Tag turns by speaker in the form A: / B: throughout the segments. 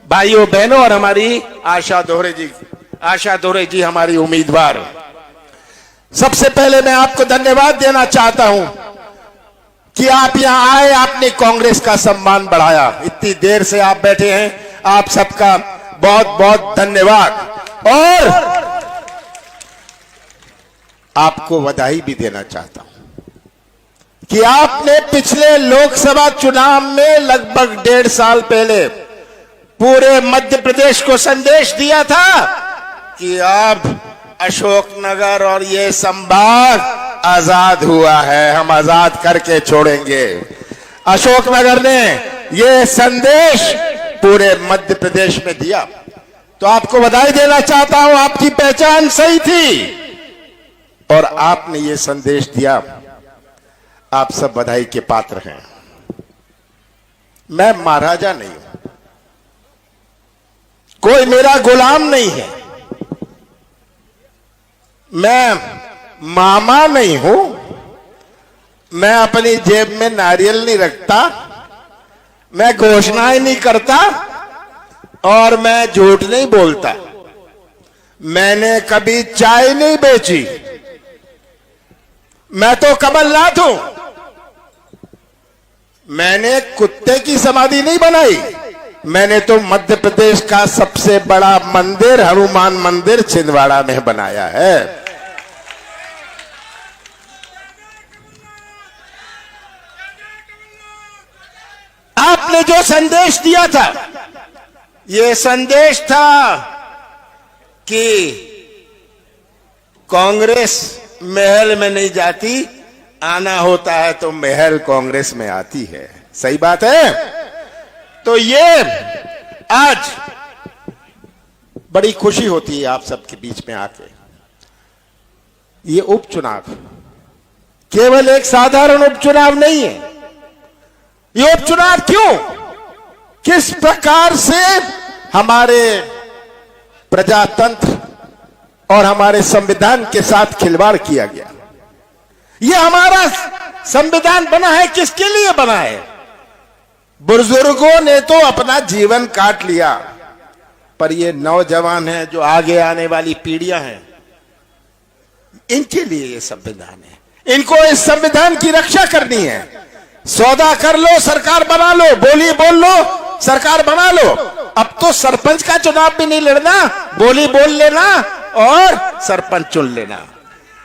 A: भाइयों बहनों और हमारी आशा दोहरे जी हमारी उम्मीदवार। सबसे पहले मैं आपको धन्यवाद देना चाहता हूं कि आप यहां आए, आपने कांग्रेस का सम्मान बढ़ाया। इतनी देर से आप बैठे हैं, आप सबका बहुत बहुत धन्यवाद। और आपको बधाई भी देना चाहता हूं कि आपने पिछले लोकसभा चुनाव में लगभग 1.5 साल पहले पूरे मध्य प्रदेश को संदेश दिया था कि अब अशोकनगर और ये संभाग आजाद हुआ है, हम आजाद करके छोड़ेंगे। अशोकनगर ने ये संदेश पूरे मध्य प्रदेश में दिया। तो आपको बधाई देना चाहता हूं, आपकी पहचान सही थी और आपने ये संदेश दिया। आप सब बधाई के पात्र हैं। मैं महाराजा नहीं हूं, कोई मेरा गुलाम नहीं है, मैं मामा नहीं हूं, मैं अपनी जेब में नारियल नहीं रखता, मैं घोषणाएं नहीं करता और मैं झूठ नहीं बोलता। मैंने कभी चाय नहीं बेची, मैं तो कमलनाथ हूं। मैंने कुत्ते की समाधि नहीं बनाई, मैंने तो मध्य प्रदेश का सबसे बड़ा मंदिर हनुमान मंदिर छिंदवाड़ा में बनाया है। आपने जो संदेश दिया था, यह संदेश था कि कांग्रेस महल में नहीं जाती, आना होता है तो महल कांग्रेस में आती है। सही बात है। तो ये आज बड़ी खुशी होती है आप सबके बीच में आके। ये उपचुनाव केवल एक साधारण उपचुनाव नहीं है। ये उपचुनाव क्यों, किस प्रकार से हमारे प्रजातंत्र और हमारे संविधान के साथ खिलवाड़ किया गया। ये हमारा संविधान बना है, किसके लिए बना है? बुजुर्गों ने तो अपना जीवन काट लिया, पर ये नौजवान हैं, जो आगे आने वाली पीढ़ियां हैं, इनके लिए ये संविधान है। इनको इस संविधान की रक्षा करनी है। सौदा कर लो, सरकार बना लो, बोली बोल लो, सरकार बना लो। अब तो सरपंच का चुनाव भी नहीं लड़ना, बोली बोल लेना और सरपंच चुन लेना।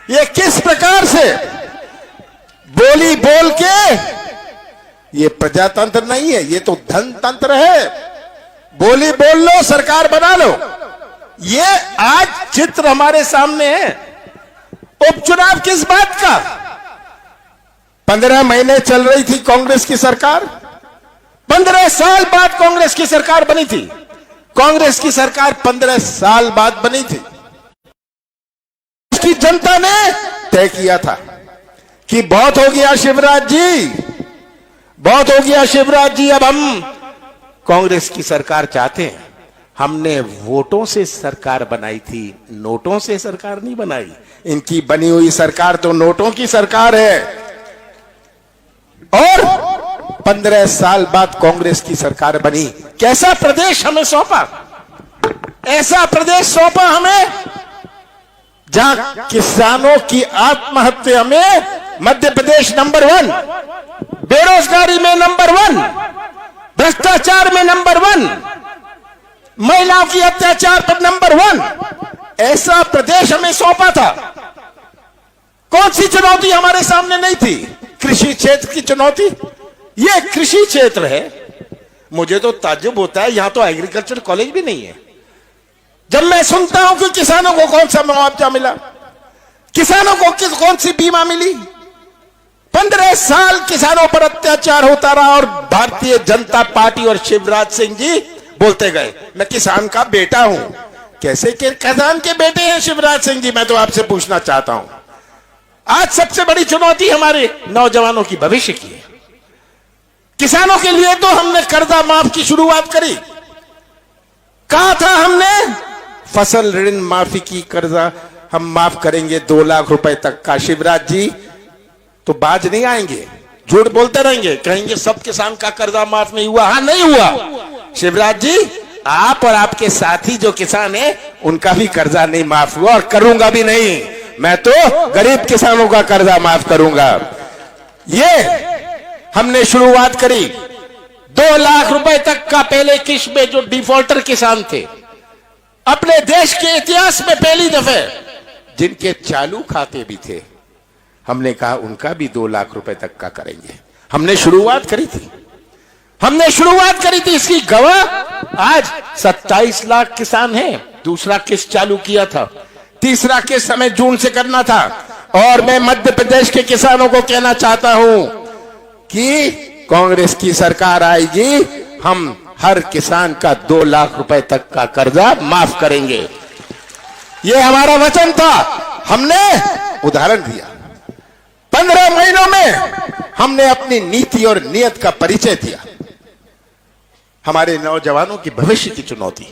A: ये किस प्रकार से बोली बोल के, ये प्रजातंत्र नहीं है, ये तो धनतंत्र है। बोली बोल लो, सरकार बना लो, ये आज चित्र हमारे सामने है। उपचुनाव किस बात का? 15 महीने चल रही थी कांग्रेस की सरकार, 15 साल बाद कांग्रेस की सरकार बनी थी। कांग्रेस की सरकार 15 साल बाद बनी थी। उसकी जनता ने तय किया था कि बहुत हो गया शिवराज जी, बहुत हो गया शिवराज जी, अब हम कांग्रेस की सरकार चाहते हैं। हमने वोटों से सरकार बनाई थी, नोटों से सरकार नहीं बनाई। इनकी बनी हुई सरकार तो नोटों की सरकार है। और 15 साल बाद कांग्रेस की सरकार बनी। कैसा प्रदेश हमें सौंपा? ऐसा प्रदेश सौंपा हमें जहां किसानों की आत्महत्या में मध्य प्रदेश नंबर 1, बेरोजगारी में नंबर 1, भ्रष्टाचार में नंबर 1, महिलाओं की अत्याचार पर नंबर 1। ऐसा प्रदेश हमें सौंपा था। कौन सी चुनौती हमारे सामने नहीं थी? कृषि क्षेत्र की चुनौती। यह कृषि क्षेत्र है। मुझे तो ताज्जुब होता है, यहां तो एग्रीकल्चर कॉलेज भी नहीं है। जब मैं सुनता हूं कि किसानों को कौन सा मुआवजा मिला, किसानों को कौन सी बीमा मिली, 15 साल किसानों पर अत्याचार होता रहा और भारतीय जनता पार्टी और शिवराज सिंह जी बोलते गए मैं किसान का बेटा हूं। कैसे के किसान के बेटे हैं शिवराज सिंह जी? मैं तो आपसे पूछना चाहता हूं। आज सबसे बड़ी चुनौती हमारे नौजवानों की भविष्य की है। किसानों के लिए तो हमने कर्जा माफ की शुरुआत करी। कहा था हमने फसल ऋण माफी की, कर्जा हम माफ करेंगे 2 लाख रुपए तक का। शिवराज जी तो बाज नहीं आएंगे, झूठ बोलते रहेंगे, कहेंगे सब किसान का कर्जा माफ नहीं हुआ। हाँ, नहीं हुआ। शिवराज जी आप और आपके साथी जो किसान हैं उनका भी कर्जा नहीं माफ हुआ और करूंगा भी नहीं। मैं तो गरीब किसानों का कर्जा माफ करूंगा। ये हमने शुरुआत करी 2 लाख रुपए तक का पहले किस्त में जो डिफॉल्टर किसान थे, अपने देश के इतिहास में पहली दफे जिनके चालू खाते भी थे, हमने कहा उनका भी 2 लाख रुपए तक का करेंगे। हमने शुरुआत करी थी। इसकी गवाह आज 27 लाख किसान हैं। दूसरा किस्त चालू किया था, तीसरा किस्त हमें जून से करना था। और मैं मध्य प्रदेश के किसानों को कहना चाहता हूं कि कांग्रेस की सरकार आएगी, हम हर किसान का 2 लाख रुपए तक का कर्जा माफ करेंगे। यह हमारा वचन था। हमने उदाहरण दिया। 15 महीनों में हमने अपनी नीति और नियत का परिचय दिया। हमारे नौजवानों की भविष्य की चुनौती,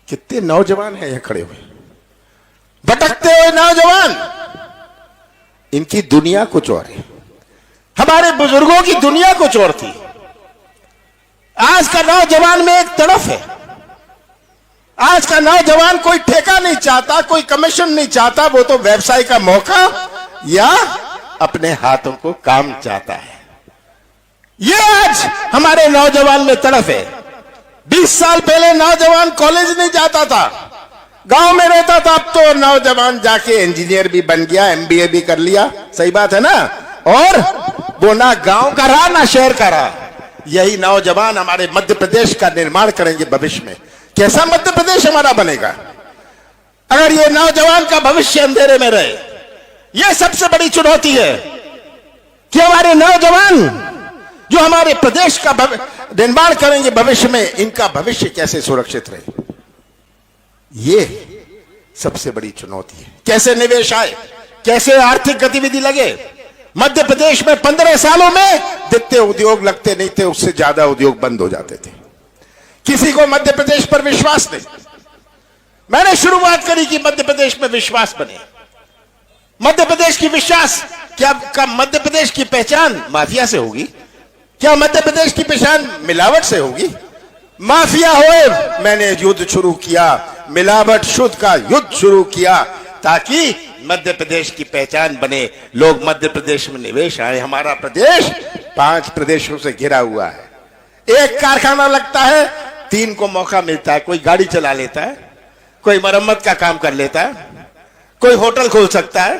A: कितने नौजवान हैं यहां खड़े हुए, भटकते हुए नौजवान, इनकी दुनिया कुछ और है। हमारे बुजुर्गों की दुनिया कुछ और थी। आज का नौजवान में एक तरफ है। आज का नौजवान कोई ठेका नहीं चाहता, कोई कमीशन नहीं चाहता, वो तो व्यवसाय का मौका या अपने हाथों को काम चाहता है। ये आज हमारे नौजवान में तड़फ है। 20 साल पहले नौजवान कॉलेज नहीं जाता था, गांव में रहता था। अब तो नौजवान जाके इंजीनियर भी बन गया, MBA भी कर लिया। सही बात है ना? और वो ना गांव का रहा ना शहर का रहा। यही नौजवान हमारे मध्य प्रदेश का निर्माण करेंगे भविष्य में। कैसा मध्य प्रदेश हमारा बनेगा अगर ये नौजवान का भविष्य अंधेरे में रहे? यह सबसे बड़ी चुनौती है कि हमारे नौजवान जो हमारे प्रदेश का निर्माण करेंगे भविष्य में, इनका भविष्य कैसे सुरक्षित रहे, ये सबसे बड़ी चुनौती है। कैसे निवेश आए, कैसे आर्थिक गतिविधि लगे। मध्य प्रदेश में 15 सालों में जितने उद्योग लगते नहीं थे, उससे ज्यादा उद्योग बंद हो जाते थे। किसी को मध्य प्रदेश पर विश्वास नहीं। मैंने शुरुआत करी कि मध्य प्रदेश में विश्वास बने। मध्य प्रदेश की विश्वास क्या मध्य प्रदेश की पहचान माफिया से होगी? क्या मध्य प्रदेश की पहचान मिलावट से होगी? माफिया होए, मैंने युद्ध शुरू किया, मिलावट शुद्ध का युद्ध शुरू किया, ताकि मध्य प्रदेश की पहचान बने, लोग मध्य प्रदेश में निवेश आए। हमारा प्रदेश 5 प्रदेशों से घिरा हुआ है। एक कारखाना लगता है, 3 को मौका मिलता है। कोई गाड़ी चला लेता है, कोई मरम्मत का काम कर लेता है, कोई होटल खोल सकता है,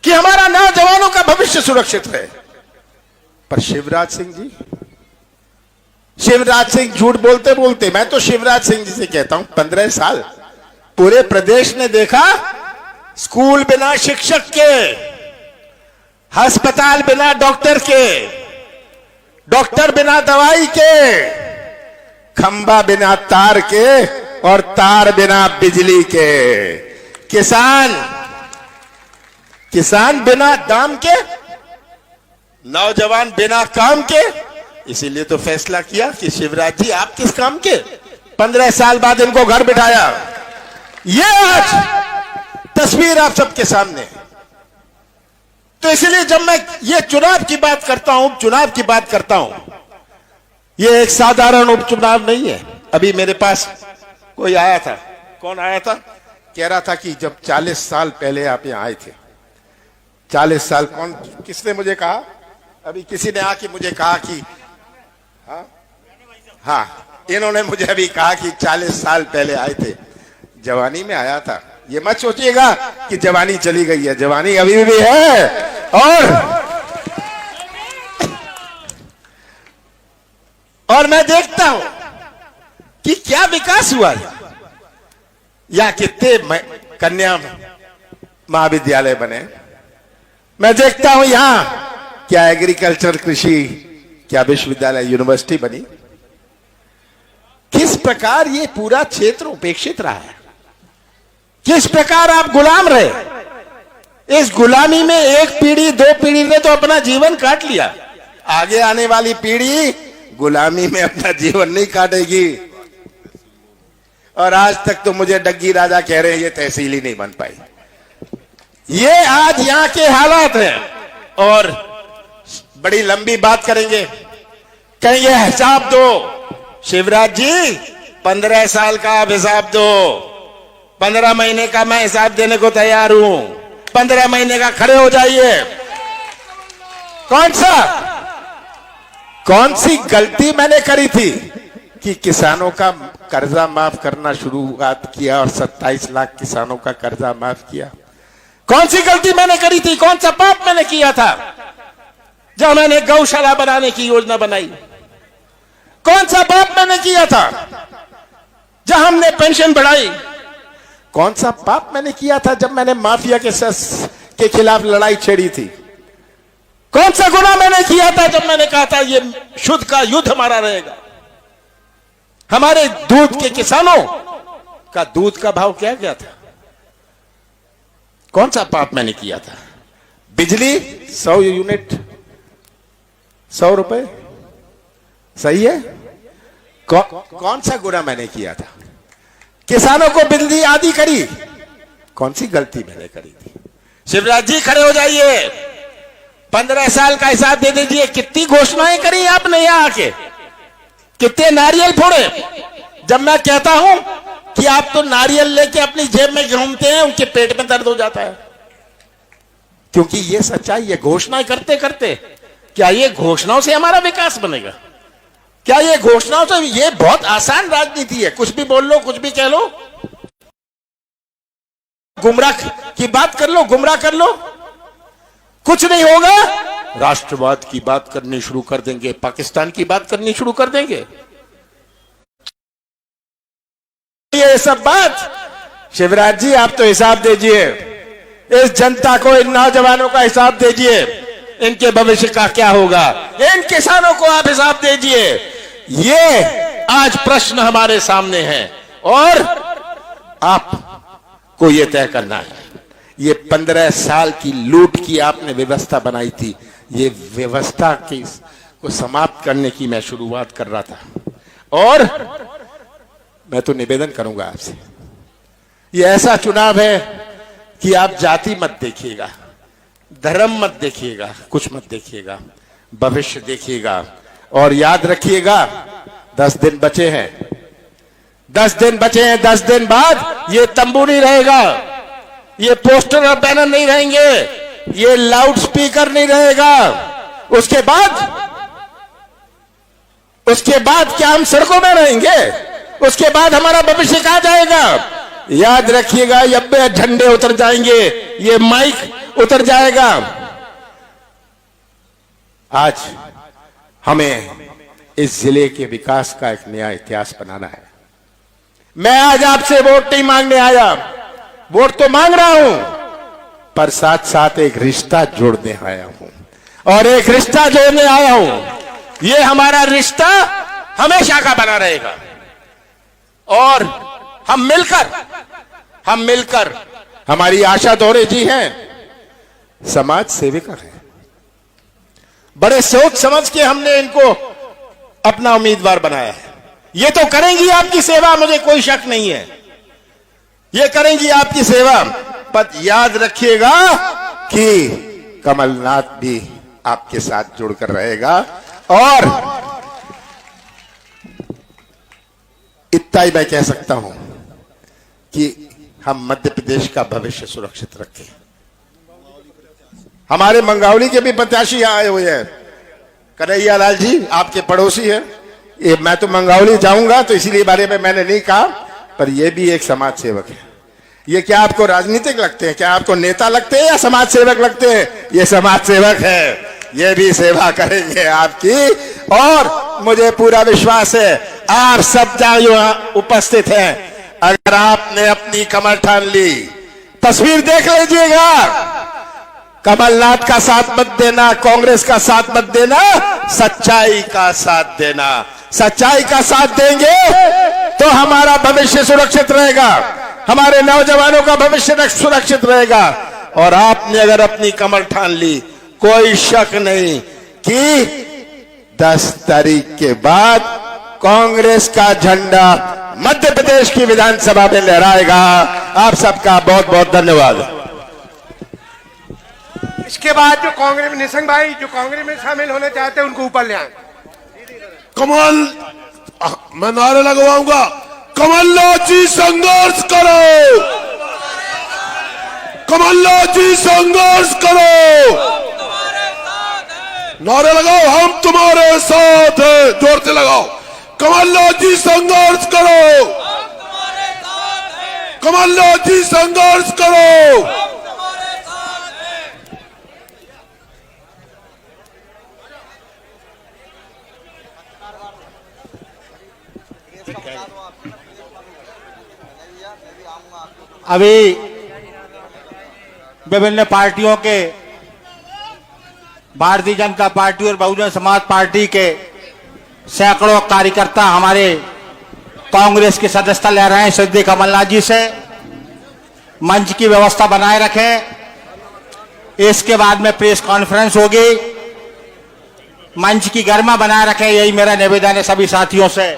A: कि हमारा नौजवानों का भविष्य सुरक्षित रहे। पर शिवराज सिंह झूठ बोलते बोलते, मैं तो शिवराज सिंह जी से कहता हूं, 15 साल पूरे प्रदेश ने देखा स्कूल बिना शिक्षक के, अस्पताल बिना डॉक्टर के, डॉक्टर बिना दवाई के, खंबा बिना तार के और तार बिना बिजली के, किसान बिना दाम के, नौजवान बिना काम के। इसीलिए तो फैसला किया कि शिवराज जी आप किस काम के। 15 साल बाद इनको घर बिठाया। ये आज तस्वीर आप सबके सामने। तो इसलिए जब मैं ये चुनाव की बात करता हूं, ये एक साधारण उपचुनाव नहीं है। अभी मेरे पास कोई आया था, कौन आया था, कह रहा था कि जब 40 साल पहले आप यहां आए थे, 40 साल, किसने मुझे कहा, अभी किसी ने आके मुझे कहा कि हाँ, इन्होंने मुझे अभी कहा कि 40 साल पहले आए थे, जवानी में आया था। ये मत सोचिएगा कि जवानी चली गई है, जवानी अभी भी है। और मैं देखता हूं कि क्या विकास हुआ है, या कितने कन्या महाविद्यालय बने। मैं देखता हूं यहां क्या एग्रीकल्चर, कृषि, क्या विश्वविद्यालय, यूनिवर्सिटी बनी। किस प्रकार ये पूरा क्षेत्र उपेक्षित रहा है, किस प्रकार आप गुलाम रहे। इस गुलामी में 1 पीढ़ी 2 पीढ़ी ने तो अपना जीवन काट लिया। आगे आने वाली पीढ़ी गुलामी में अपना जीवन नहीं काटेगी। और आज तक तो मुझे डग्गी राजा कह रहे हैं ये तहसील ही नहीं बन पाई। ये आज यहां के हालात हैं। और बड़ी लंबी बात करेंगे, कहेंगे हिसाब दो, शिवराज जी 15 साल का आप हिसाब दो, 15 महीने का मैं हिसाब देने को तैयार हूं। 15 महीने का खड़े हो जाइए। कौन सी गलती मैंने करी थी कि किसानों का कर्जा माफ करना शुरुआत किया और 27 लाख किसानों का कर्जा माफ किया? कौन सी गलती मैंने करी थी? कौन सा पाप मैंने किया था जब मैंने गौशाला बनाने की योजना बनाई? कौन सा पाप मैंने किया था जब हमने पेंशन बढ़ाई? कौन सा पाप मैंने किया था जब मैंने माफिया के खिलाफ लड़ाई छेड़ी थी? कौन सा गुनाह मैंने किया था जब मैंने कहा था ये शुद्ध का युद्ध हमारा रहेगा? हमारे दूध के किसानों का दूध का भाव क्या गया था? कौन सा पाप मैंने किया था? बिजली 100 यूनिट 100 रुपए, सही है? कौन सा गुनाह मैंने किया था? किसानों को बिजली आदि करी, कौन सी गलती मैंने करी थी? शिवराज जी खड़े हो जाइए, 15 साल का हिसाब दे दीजिए। कितनी घोषणाएं करी आपने यहां आके, कितने नारियल फोड़े? जब मैं कहता हूं कि आप तो नारियल लेके अपनी जेब में घूमते हैं, उनके पेट में दर्द हो जाता है, क्योंकि ये सच्चाई है। घोषणाएं करते करते क्या ये घोषणाओं से हमारा विकास बनेगा? क्या ये घोषणाओं से? ये बहुत आसान राजनीति है, कुछ भी बोल लो, कुछ भी कह लो, गुमराह की बात कर लो, गुमराह कर लो, कुछ नहीं होगा। राष्ट्रवाद की बात करनी शुरू कर देंगे, पाकिस्तान की बात करनी शुरू कर देंगे। ये सब बात शिवराज जी आप तो हिसाब दीजिए, इस जनता को, इन नौजवानों का हिसाब दीजिए, इनके भविष्य का क्या होगा, इन किसानों को आप हिसाब दीजिए। ये आज प्रश्न हमारे सामने है और आपको ये तय करना है। ये 15 साल की लूट की आपने व्यवस्था बनाई थी, ये व्यवस्था को समाप्त करने की मैं शुरुआत कर रहा था। और मैं तो निवेदन करूंगा आपसे, ये ऐसा चुनाव है कि आप जाति मत देखिएगा, धर्म मत देखिएगा, कुछ मत देखिएगा, भविष्य देखिएगा। और याद रखिएगा 10 दिन बचे हैं, 10 दिन बचे हैं। 10 दिन बाद ये तंबू नहीं रहेगा, ये पोस्टर और बैनर नहीं रहेंगे, ये लाउड स्पीकर नहीं रहेगा। उसके बाद क्या हम सड़कों में रहेंगे? उसके बाद हमारा भविष्य कहां जाएगा? याद रखिएगा, ये झंडे उतर जाएंगे, ये माइक उतर जाएगा। आज हमें इस जिले के विकास का एक नया इतिहास बनाना है। मैं आज आपसे वोट नहीं मांगने आया, वोट तो मांग रहा हूं, पर साथ साथ एक रिश्ता जोड़ने आया हूं। और एक रिश्ता जोड़ने आया हूं, ये हमारा रिश्ता हमेशा का बना रहेगा। और हम मिलकर हमारी आशा दोहरे जी हैं, समाज सेविका हैं, बड़े सोच समझ के हमने इनको अपना उम्मीदवार बनाया है। ये तो करेंगी आपकी सेवा, मुझे कोई शक नहीं है, ये करेंगी आपकी सेवा। पर याद रखिएगा कि कमलनाथ भी आपके साथ जुड़कर रहेगा। और इतना ही मैं कह सकता हूं कि हम मध्य प्रदेश का भविष्य सुरक्षित रखें। हमारे मंगावली के भी प्रत्याशी यहां आए हुए हैं, कन्हैया लाल जी आपके पड़ोसी हैं। ये मैं तो मंगावली जाऊंगा तो इसीलिए बारे में मैंने नहीं कहा, पर ये भी एक समाज सेवक है। ये क्या आपको राजनीतिक लगते हैं? क्या आपको नेता लगते हैं या समाज सेवक लगते हैं? ये समाज सेवक है, ये भी सेवा करेंगे आपकी। और मुझे पूरा विश्वास है आप सब जहां उपस्थित हैं, अगर आपने अपनी कमर ठान ली, तस्वीर देख लीजिएगा, कमलनाथ का साथ मत देना, कांग्रेस का साथ मत देना, सच्चाई का साथ देना। सच्चाई का साथ देंगे तो हमारा भविष्य सुरक्षित रहेगा, हमारे नौजवानों का भविष्य सुरक्षित रहेगा। और आपने अगर अपनी कमर ठान ली, कोई शक नहीं कि 10 तारीख के बाद कांग्रेस का झंडा मध्य प्रदेश की विधानसभा में लहराएगा। आप सबका बहुत बहुत धन्यवाद।
B: इसके बाद जो कांग्रेस में निशंक भाई जो कांग्रेस में शामिल होने चाहते हैं उनको ऊपर ले आए।
C: कमल
B: मैं नारे लगवाऊंगा, कमलनाथ जी संघर्ष करो, कमलनाथ जी संघर्ष करो, नारे लगाओ, हम तुम्हारे साथ हैं, जोर से लगाओ, कमलनाथ जी संघर्ष करो, कमलनाथ जी संघर्ष करो।
C: अभी विभिन्न पार्टियों के, भारतीय जनता पार्टी और बहुजन समाज पार्टी के सैकड़ों कार्यकर्ता हमारे कांग्रेस की सदस्यता ले रहे हैं श्रद्धेय कमलनाथ जी से। मंच की व्यवस्था बनाए रखें, इसके बाद में प्रेस कॉन्फ्रेंस होगी, मंच की गरिमा बनाए रखें, यही मेरा निवेदन है सभी साथियों से।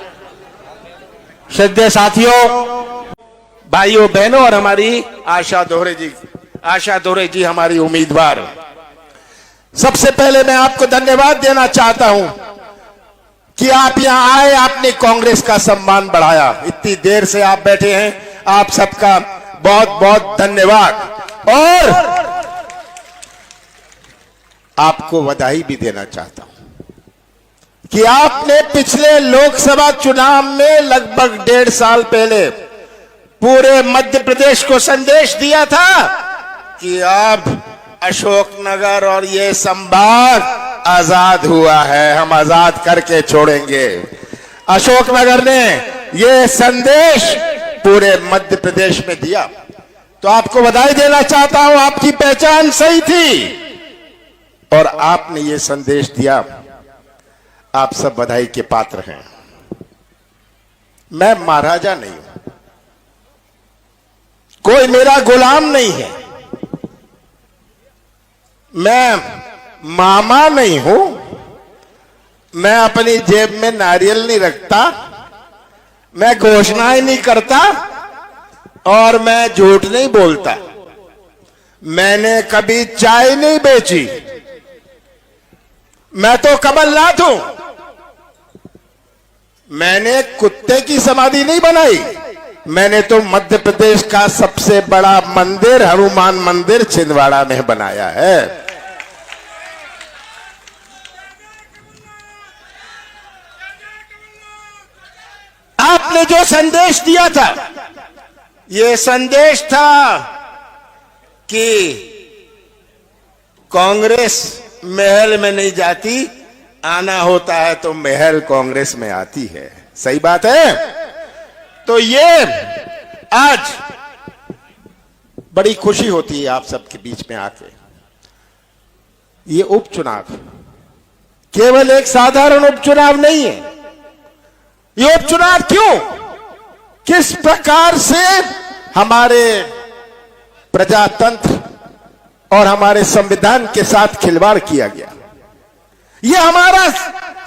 C: श्रद्धेय साथियों,
A: भाइयों बहनों और हमारी आशा दोहरे जी हमारी उम्मीदवार, सबसे पहले मैं आपको धन्यवाद देना चाहता हूं कि आप यहां आए, आपने कांग्रेस का सम्मान बढ़ाया, इतनी देर से आप बैठे हैं, आप सबका बहुत बहुत धन्यवाद। और आपको बधाई भी देना चाहता हूं कि आपने पिछले लोकसभा चुनाव में लगभग 1.5 साल पहले पूरे मध्य प्रदेश को संदेश दिया था कि अब अशोकनगर और ये संभाग आजाद हुआ है, हम आजाद करके छोड़ेंगे। अशोकनगर ने ये संदेश पूरे मध्य प्रदेश में दिया, तो आपको बधाई देना चाहता हूं, आपकी पहचान सही थी और आपने ये संदेश दिया, आप सब बधाई के पात्र हैं। मैं महाराजा नहीं हूं, कोई मेरा गुलाम नहीं है, मैं मामा नहीं हूं, मैं अपनी जेब में नारियल नहीं रखता, मैं घोषणाएं नहीं करता और मैं झूठ नहीं बोलता, मैंने कभी चाय नहीं बेची, मैं तो कमलनाथ हूं, मैंने कुत्ते की समाधि नहीं बनाई, मैंने तो मध्य प्रदेश का सबसे बड़ा मंदिर हनुमान मंदिर छिंदवाड़ा में बनाया है। आपने जो संदेश दिया था, ये संदेश था कि कांग्रेस महल में नहीं जाती, आना होता है तो महल कांग्रेस में आती है। सही बात है। तो ये आज बड़ी खुशी होती है आप सबके बीच में आके। ये उपचुनाव केवल एक साधारण उपचुनाव नहीं है। ये उपचुनाव क्यों, किस प्रकार से हमारे प्रजातंत्र और हमारे संविधान के साथ खिलवाड़ किया गया। ये हमारा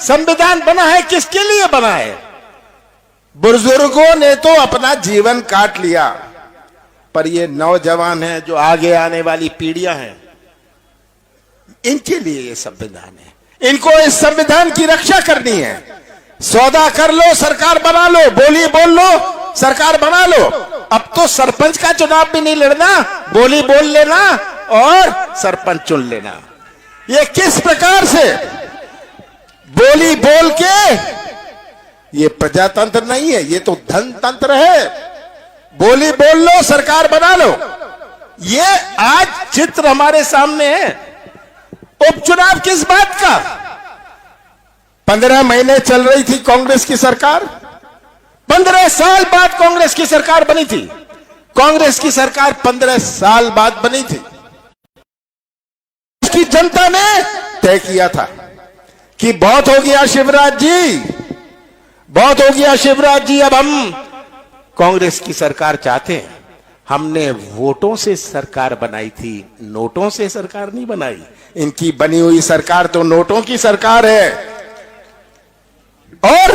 A: संविधान बना है, किसके लिए बना है? बुजुर्गों ने तो अपना जीवन काट लिया, पर ये नौजवान हैं, जो आगे आने वाली पीढ़ियां हैं, इनके लिए ये संविधान है। इनको इस संविधान की रक्षा करनी है। सौदा कर लो, सरकार बना लो, बोली बोल लो, सरकार बना लो। अब तो सरपंच का चुनाव भी नहीं लड़ना, बोली बोल लेना और सरपंच चुन लेना। ये किस प्रकार से बोली बोल के, ये प्रजातंत्र नहीं है, ये तो धनतंत्र है। बोली बोल लो, सरकार बना लो, ये आज चित्र हमारे सामने है। उपचुनाव किस बात का? 15 महीने चल रही थी कांग्रेस की सरकार, 15 साल बाद कांग्रेस की सरकार बनी थी। कांग्रेस की सरकार 15 साल बाद बनी थी। उसकी जनता ने तय किया था कि बहुत हो गया शिवराज जी, बहुत हो गया शिवराज जी, अब हम कांग्रेस की सरकार चाहते हैं। हमने वोटों से सरकार बनाई थी, नोटों से सरकार नहीं बनाई। इनकी बनी हुई सरकार तो नोटों की सरकार है। और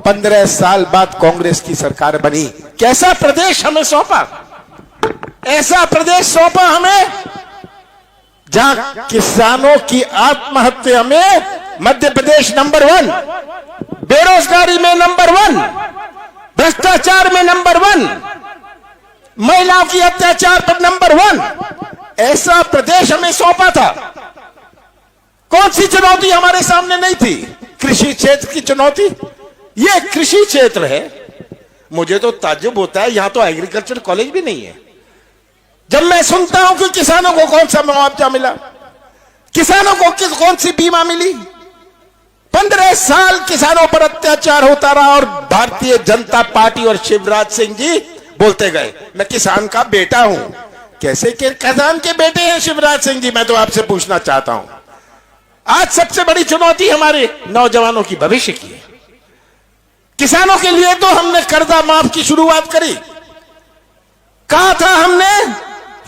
A: 15 साल बाद कांग्रेस की सरकार बनी। कैसा प्रदेश हमें सौंपा? ऐसा प्रदेश सौंपा हमें जहां किसानों की आत्महत्या में मध्य प्रदेश नंबर 1, बेरोजगारी में नंबर 1, भ्रष्टाचार में नंबर 1, महिलाओं की अत्याचार पर नंबर 1, ऐसा प्रदेश हमें सौंपा था। कौन सी चुनौती हमारे सामने नहीं थी? कृषि क्षेत्र की चुनौती। यह कृषि क्षेत्र है, मुझे तो ताज्जुब होता है, यहां तो एग्रीकल्चर कॉलेज भी नहीं है। जब मैं सुनता हूं कि किसानों को कौन सा मुआवजा मिला, किसानों को कौन सी बीमा मिली, 15 साल किसानों पर अत्याचार होता रहा और भारतीय जनता पार्टी और शिवराज सिंह जी बोलते गए मैं किसान का बेटा हूं। कैसे के किसान के बेटे हैं शिवराज सिंह जी? मैं तो आपसे पूछना चाहता हूं। आज सबसे बड़ी चुनौती हमारे नौजवानों की भविष्य की है। किसानों के लिए तो हमने कर्जा माफ की शुरुआत करी। कहा था हमने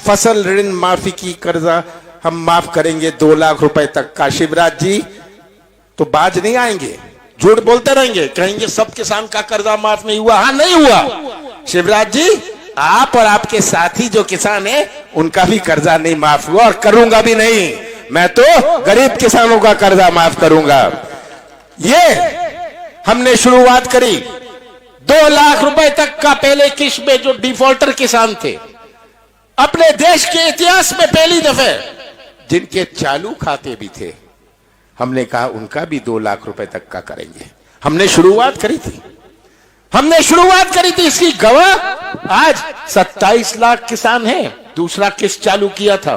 A: फसल ऋण माफी की कर्जा हम माफ करेंगे 2 लाख रुपए तक का। शिवराज जी तो बाज नहीं आएंगे, झूठ बोलते रहेंगे, कहेंगे सब किसान का कर्जा माफ नहीं हुआ। हाँ, नहीं हुआ शिवराज जी, आप और आपके साथी जो किसान हैं उनका भी कर्जा नहीं माफ हुआ और करूंगा भी नहीं। मैं तो गरीब किसानों का कर्जा माफ करूंगा। ये हमने शुरुआत करी। 2 लाख रुपए तक का पहले किस्त में जो डिफॉल्टर किसान थे, अपने देश के इतिहास में पहली दफे जिनके चालू खाते भी थे, हमने कहा उनका भी 2 लाख रुपए तक का करेंगे। हमने शुरुआत करी थी, इसकी गवाह आज 27 लाख किसान हैं। दूसरा किस्त चालू किया था,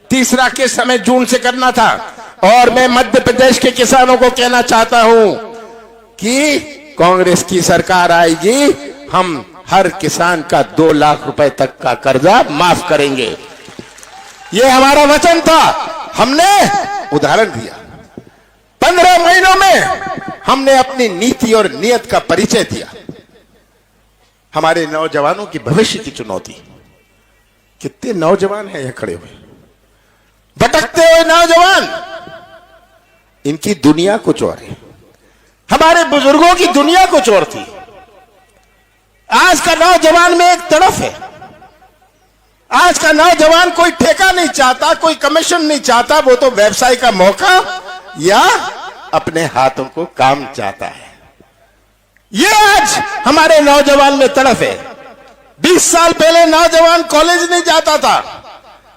A: तीसरा किस्त हमें जून से करना था। और मैं मध्य प्रदेश के किसानों को कहना चाहता हूं कि कांग्रेस की सरकार आएगी, हम हर किसान का 2 लाख रुपए तक का कर्जा माफ करेंगे। यह हमारा वचन था। हमने उदाहरण दिया। 15 महीनों में हमने अपनी नीति और नियत का परिचय दिया। हमारे नौजवानों की भविष्य की चुनौती। कितने नौजवान हैं यहां खड़े हुए, भटकते हुए नौजवान, इनकी दुनिया कुछ और है, हमारे बुजुर्गों की दुनिया कुछ और थी। आज का नौजवान में एक तड़फ है। आज का नौजवान कोई ठेका नहीं चाहता, कोई कमीशन नहीं चाहता, वो तो व्यवसाय का मौका या अपने हाथों को काम चाहता है। ये आज हमारे नौजवान में तड़फ है। 20 साल पहले नौजवान कॉलेज नहीं जाता था,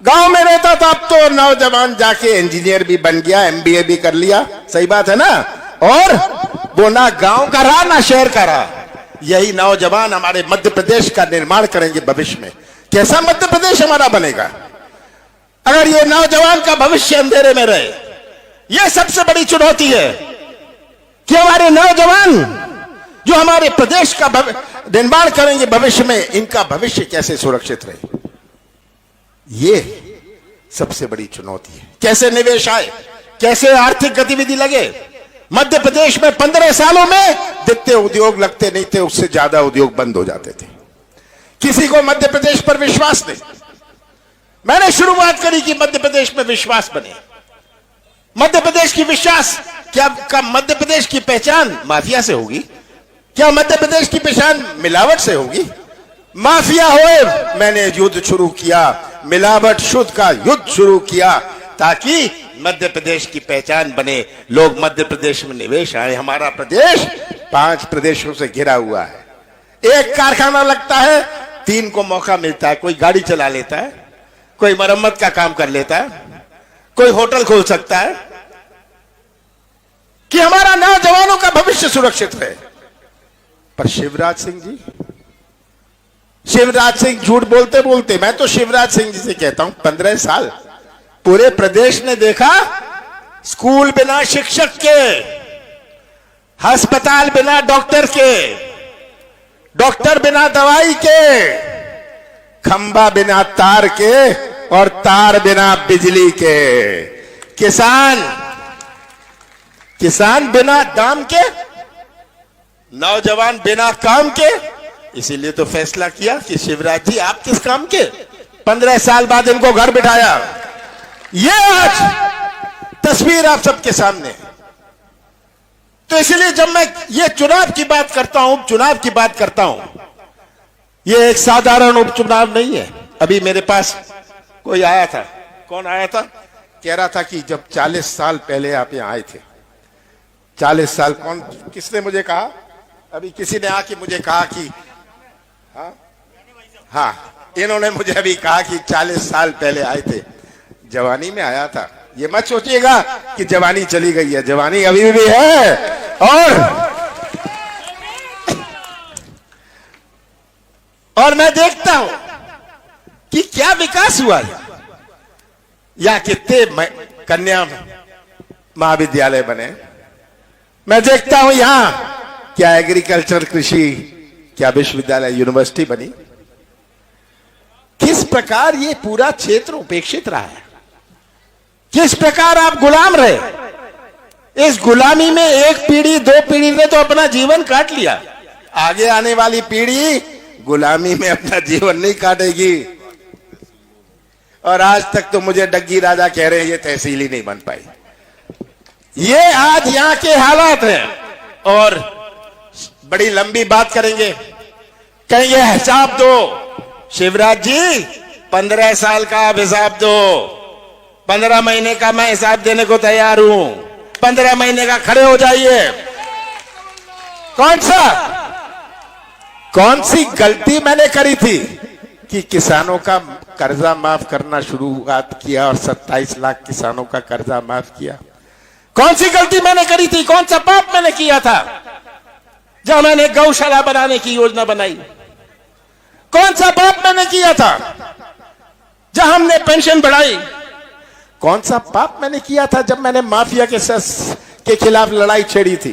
A: गांव में रहता था। अब तो नौजवान जाके इंजीनियर भी बन गया, MBA भी कर लिया। सही बात है ना? और वो ना गांव का रहा ना शहर का रहा। यही नौजवान हमारे मध्य प्रदेश का निर्माण करेंगे भविष्य में। कैसा मध्य प्रदेश हमारा बनेगा अगर ये नौजवान का भविष्य अंधेरे में रहे? यह सबसे बड़ी चुनौती है कि हमारे नौजवान जो हमारे प्रदेश का निर्माण करेंगे भविष्य में, इनका भविष्य कैसे सुरक्षित रहे। ये सबसे बड़ी चुनौती है। कैसे निवेश आए, कैसे आर्थिक गतिविधि लगे। मध्य प्रदेश में 15 सालों में जितने उद्योग लगते नहीं थे, उससे ज्यादा उद्योग बंद हो जाते थे। किसी को मध्य प्रदेश पर विश्वास नहीं। मैंने शुरुआत करी कि मध्य प्रदेश में विश्वास बने। मध्य प्रदेश की विश्वास क्या मध्य प्रदेश की पहचान माफिया से होगी? क्या मध्य प्रदेश की पहचान मिलावट से होगी? माफिया होए, मैंने युद्ध शुरू किया, मिलावट शुद्ध का युद्ध शुरू किया, ताकि मध्य प्रदेश की पहचान बने, लोग मध्य प्रदेश में निवेश आए। हमारा प्रदेश 5 प्रदेशों से घिरा हुआ है। एक कारखाना लगता है, 3 को मौका मिलता है। कोई गाड़ी चला लेता है, कोई मरम्मत का काम कर लेता है, कोई होटल खोल सकता है, कि हमारा नौजवानों का भविष्य सुरक्षित रहे। पर शिवराज सिंह झूठ बोलते बोलते, मैं तो शिवराज सिंह जी से कहता हूं, 15 साल पूरे प्रदेश ने देखा स्कूल बिना शिक्षक के, अस्पताल बिना डॉक्टर के, डॉक्टर बिना दवाई के, खंबा बिना तार के और तार बिना बिजली के, किसान बिना दाम के, नौजवान बिना काम के। इसीलिए तो फैसला किया कि शिवराज जी आप किस काम के। 15 साल बाद इनको घर बिठाया। ये आज तस्वीर आप सबके सामने। तो इसलिए जब मैं ये चुनाव की बात करता हूं, ये एक साधारण उपचुनाव नहीं है। अभी मेरे पास कोई आया था, कौन आया था, कह रहा था कि जब 40 साल पहले आप यहां आए थे, 40 साल कौन, किसने मुझे कहा, अभी किसी ने आके मुझे कहा कि हाँ, इन्होंने मुझे अभी कहा कि 40 साल पहले आए थे, जवानी में आया था। ये मत सोचिएगा कि जवानी चली गई है, जवानी अभी भी है। और मैं देखता हूं कि क्या विकास हुआ है, या कितने कन्या महाविद्यालय बने। मैं देखता हूं यहां क्या एग्रीकल्चर, कृषि, क्या विश्वविद्यालय, यूनिवर्सिटी बनी। किस प्रकार ये पूरा क्षेत्र उपेक्षित रहा है, किस प्रकार आप गुलाम रहे। इस गुलामी में एक पीढ़ी, 2 पीढ़ी ने तो अपना जीवन काट लिया, आगे आने वाली पीढ़ी गुलामी में अपना जीवन नहीं काटेगी। और आज तक तो मुझे डग्गी राजा कह रहे हैं ये तहसील ही नहीं बन पाई। ये आज यहां के हालात हैं। और बड़ी लंबी बात करेंगे, कहेंगे हिसाब दो। शिवराज जी 15 साल का आप हिसाब दो, 15 महीने का मैं हिसाब देने को तैयार हूं। 15 महीने का खड़े हो जाइए। कौन सी गलती मैंने करी थी कि किसानों का कर्जा माफ करना शुरुआत किया और 27 लाख किसानों का कर्जा माफ किया। कौन सी गलती मैंने करी थी, कौन सा पाप मैंने किया था जब मैंने गौशाला बनाने की योजना बनाई। कौन सा पाप मैंने किया था जब हमने पेंशन बढ़ाई। कौन सा पाप मैंने किया था जब मैंने माफिया के खिलाफ लड़ाई छेड़ी थी।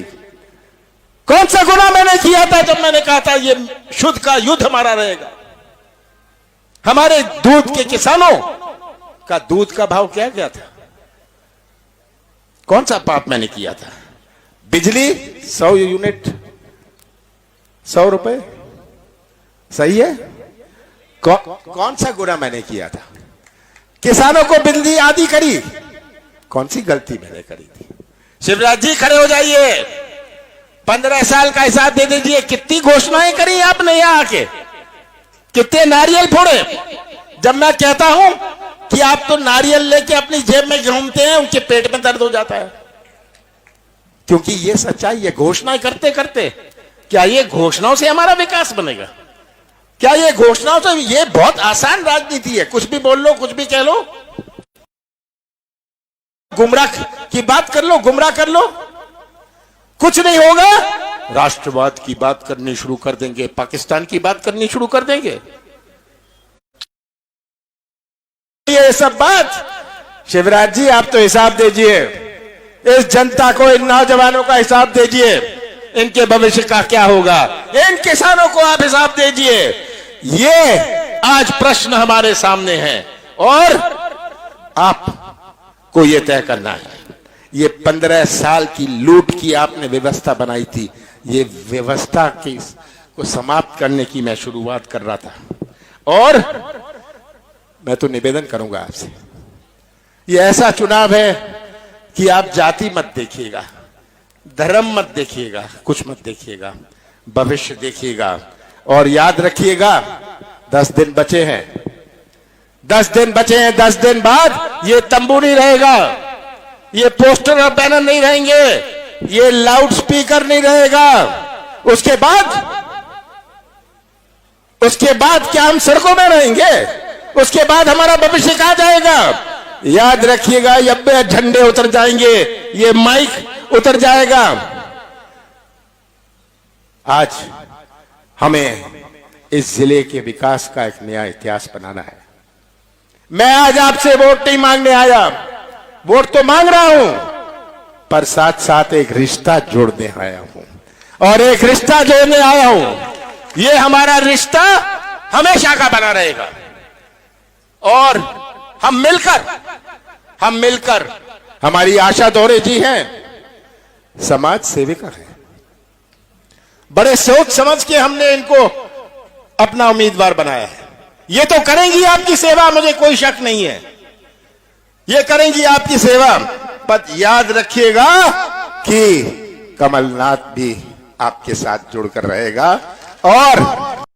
A: कौन सा गुनाह मैंने किया था जब मैंने कहा था ये शुद्ध का युद्ध हमारा रहेगा। हमारे दूध के किसानों का दूध का भाव क्या गया था। कौन सा पाप मैंने किया था। बिजली 100 यूनिट 100 रुपए, सही है। कौन सा गुनाह मैंने किया था। किसानों को बिजली आदि करी, कौन सी गलती मैंने करी थी। शिवराज जी खड़े हो जाइए, 15 साल का हिसाब दे दीजिए। कितनी घोषणाएं करी आपने यहां आके, कितने नारियल फोड़े। जब मैं कहता हूं कि आप तो नारियल लेके अपनी जेब में घूमते हैं, उनके पेट में दर्द हो जाता है, क्योंकि ये सच्चाई है। घोषणाएं करते करते क्या ये घोषणाओं से हमारा विकास बनेगा। क्या ये घोषणाओं से, ये बहुत आसान राजनीति है, कुछ भी बोल लो, कुछ भी कह लो, गुमराह की बात कर लो, गुमराह कर लो, कुछ नहीं होगा। राष्ट्रवाद की बात करनी शुरू कर देंगे, पाकिस्तान की बात करनी शुरू कर देंगे। ये सब बात शिवराज जी आप तो हिसाब दीजिए, इस जनता को, इन नौजवानों का हिसाब दीजिए, इनके भविष्य का क्या होगा। इन किसानों को आप हिसाब दीजिए। ये आज प्रश्न हमारे सामने है और आपको ये तय करना है। ये 15 साल की लूट की आपने व्यवस्था बनाई थी, ये व्यवस्था को समाप्त करने की मैं शुरुआत कर रहा था। और मैं तो निवेदन करूंगा आपसे, ये ऐसा चुनाव है कि आप जाति मत देखिएगा, धर्म मत देखिएगा, कुछ मत देखिएगा, भविष्य देखिएगा। और याद रखिएगा 10 दिन बचे हैं, 10 दिन बचे हैं। 10 दिन बाद ये तंबू नहीं रहेगा, ये पोस्टर और बैनर नहीं रहेंगे, ये लाउड स्पीकर नहीं रहेगा। उसके बाद क्या हम सड़कों में रहेंगे। उसके बाद हमारा भविष्य कहां जाएगा। याद रखिएगा, ये झंडे उतर जाएंगे, ये माइक उतर जाएगा। आज हमें इस जिले के विकास का एक नया इतिहास बनाना है। मैं आज आपसे वोट नहीं मांगने आया, वोट तो मांग रहा हूं, पर साथ साथ एक रिश्ता जोड़ने आया हूं। और एक रिश्ता जोड़ने आया हूं, ये हमारा रिश्ता हमेशा का बना रहेगा। और हम मिलकर हमारी आशा दोहरे जी हैं, समाज सेविका है। बड़े सोच समझ के हमने इनको अपना उम्मीदवार बनाया है। ये तो करेंगी आपकी सेवा, मुझे कोई शक नहीं है, ये करेंगी आपकी सेवा। पर याद रखिएगा कि कमलनाथ भी आपके साथ जुड़कर रहेगा। और